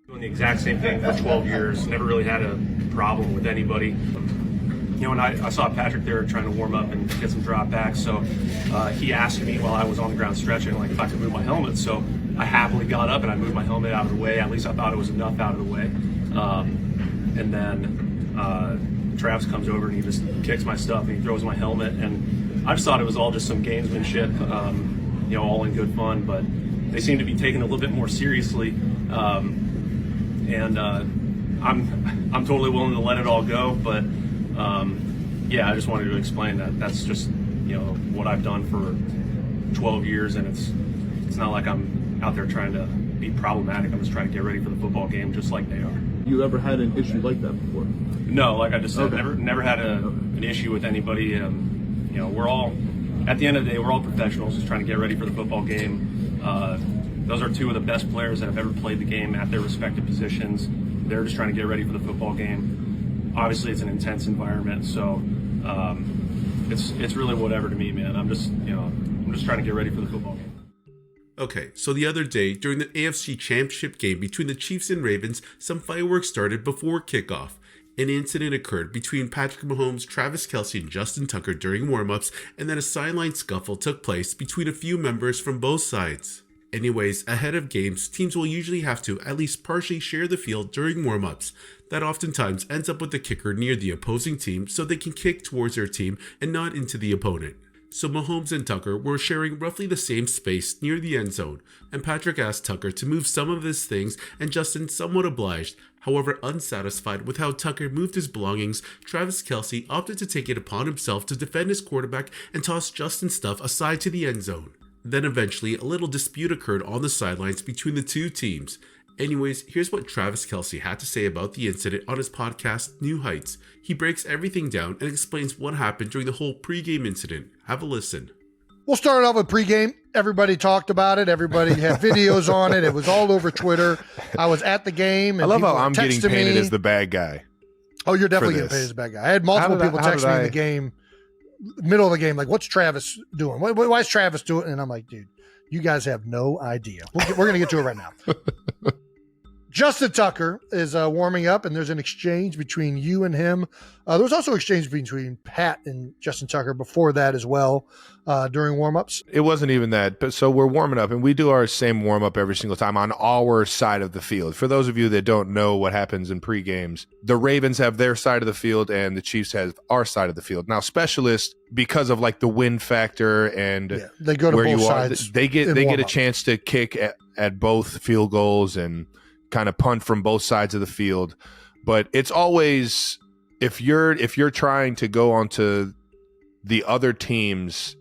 Doing the exact same thing for 12 years, never really had a problem with anybody. And I saw Patrick there trying to warm up and get some drop backs, so he asked me while I was on the ground stretching, like, if I could move my helmet. So I happily got up and I moved my helmet out of the way. At least I thought it was enough out of the way. And then Travis comes over and he just kicks my stuff and he throws my helmet. And I just thought it was all just some gamesmanship, all in good fun. But they seem to be taking it a little bit more seriously. And I'm totally willing to let it all go. But I just wanted to explain that that's just what I've done for 12 years, and it's not like I'm out there trying to be problematic. I'm just trying to get ready for the football game, just like they are. You ever had an issue like that before? No, like I just said, never had an issue with anybody. We're all, at the end of the day, we're all professionals, just trying to get ready for the football game. Those are two of the best players that have ever played the game at their respective positions. They're just trying to get ready for the football game. Obviously, it's an intense environment, so it's really whatever to me, man. I'm just trying to get ready for the football game. Okay, so the other day, during the AFC Championship game between the Chiefs and Ravens, some fireworks started before kickoff. An incident occurred between Patrick Mahomes, Travis Kelce, and Justin Tucker during warm-ups, and then a sideline scuffle took place between a few members from both sides. Anyways, ahead of games, teams will usually have to at least partially share the field during warm-ups. That oftentimes ends up with the kicker near the opposing team so they can kick towards their team and not into the opponent. So Mahomes and Tucker were sharing roughly the same space near the end zone, and Patrick asked Tucker to move some of his things, and Justin somewhat obliged. However, unsatisfied with how Tucker moved his belongings, Travis Kelce opted to take it upon himself to defend his quarterback and toss Justin's stuff aside to the end zone. Then eventually, a little dispute occurred on the sidelines between the two teams. Anyways, here's what Travis Kelce had to say about the incident on his podcast, New Heights. He breaks everything down and explains what happened during the whole pregame incident. Have a listen. We'll start off with pregame. Everybody talked about it. Everybody had videos on it. It was all over Twitter. I was at the game. And I love how I'm texting getting painted me. as the bad guy. Oh, you're definitely getting painted as the bad guy. I had multiple people text me in the game, middle of the game, like, what's Travis doing? Why is Travis doing it? And I'm like, dude, you guys have no idea. We're going to get to it right now. Justin Tucker is warming up, and there's an exchange between you and him. There was also an exchange between Pat and Justin Tucker before that as well during warm-ups. It wasn't even that. But so we're warming up, and we do our same warm-up every single time on our side of the field. For those of you that don't know what happens in pre-games, the Ravens have their side of the field, and the Chiefs have our side of the field. Now, specialists, because of like the win factor and they go to where both you are, sides. they get a chance to kick at both field goals and kind of punt from both sides of the field. But it's always, if you're trying to go onto the other team's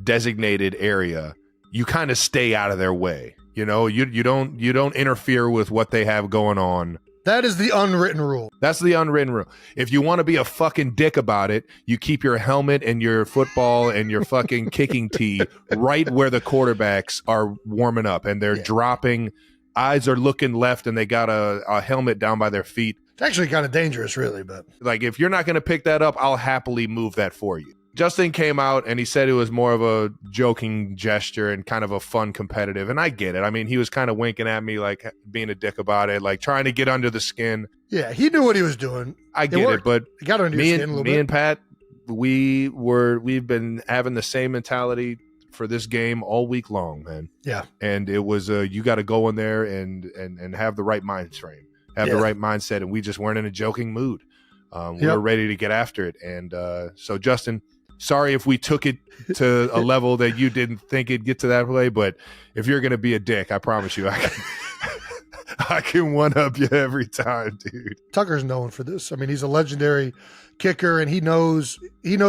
designated area, you kind of stay out of their way. You don't interfere with what they have going on. That is the unwritten rule. That's the unwritten rule. If you want to be a fucking dick about it, you keep your helmet and your football and your fucking kicking tee right where the quarterbacks are warming up and they're dropping. Eyes are looking left and they got a helmet down by their feet. It's actually kind of dangerous, really. But like, if you're not going to pick that up, I'll happily move that for you. Justin came out and he said it was more of a joking gesture and kind of a fun competitive. And I get it. I mean, he was kind of winking at me, like being a dick about it, like trying to get under the skin. Yeah, he knew what he was doing. I get it, but he got under your skin a little bit. Me and Pat, we've been having the same mentality for this game all week long, man. Yeah. And it was you got to go in there and have the right mind frame, have the right mindset, and we just weren't in a joking mood. We were ready to get after it. And so Justin, sorry if we took it to a level that you didn't think it'd get to that way, but if you're going to be a dick, I promise you I can one-up you every time, dude. Tucker's known for this. I mean, he's a legendary kicker, and he knows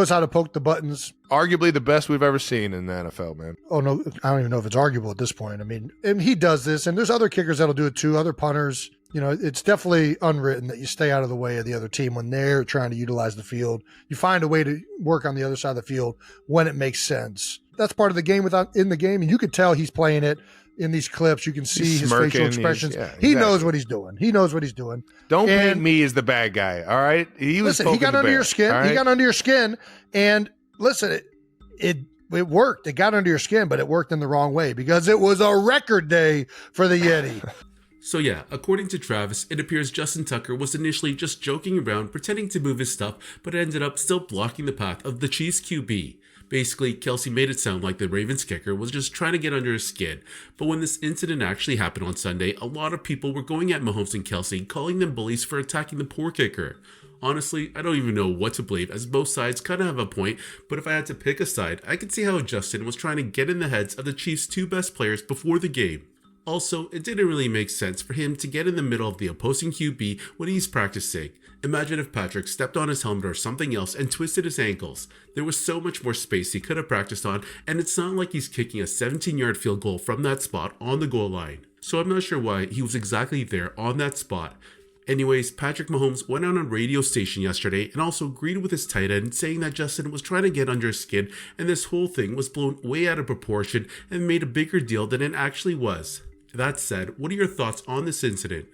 how to poke the buttons. Arguably the best we've ever seen in the NFL, man. Oh, no, I don't even know if it's arguable at this point. I mean, and he does this, and there's other kickers that'll do it too, other punters. It's definitely unwritten that you stay out of the way of the other team when they're trying to utilize the field. You find a way to work on the other side of the field when it makes sense. That's part of the game in the game, and you could tell he's playing it. In these clips, you can see his facial expressions. He knows what he's doing. Don't paint me as the bad guy, all right? He got under your skin. Right? He got under your skin. And listen, it worked. It got under your skin, but it worked in the wrong way because it was a record day for the Yeti. So yeah, according to Travis, it appears Justin Tucker was initially just joking around, pretending to move his stuff, but ended up still blocking the path of the Chiefs QB. Basically, Kelce made it sound like the Ravens kicker was just trying to get under his skin. But when this incident actually happened on Sunday, a lot of people were going at Mahomes and Kelce, calling them bullies for attacking the poor kicker. Honestly, I don't even know what to believe, as both sides kind of have a point, but if I had to pick a side, I could see how Justin was trying to get in the heads of the Chiefs' two best players before the game. Also, it didn't really make sense for him to get in the middle of the opposing QB when he's practicing. Imagine if Patrick stepped on his helmet or something else and twisted his ankles. There was so much more space he could have practiced on, and it's not like he's kicking a 17-yard field goal from that spot on the goal line. So I'm not sure why he was exactly there on that spot. Anyways, Patrick Mahomes went out on a radio station yesterday and also agreed with his tight end, saying that Justin was trying to get under his skin, and this whole thing was blown way out of proportion and made a bigger deal than it actually was. That said, what are your thoughts on this incident?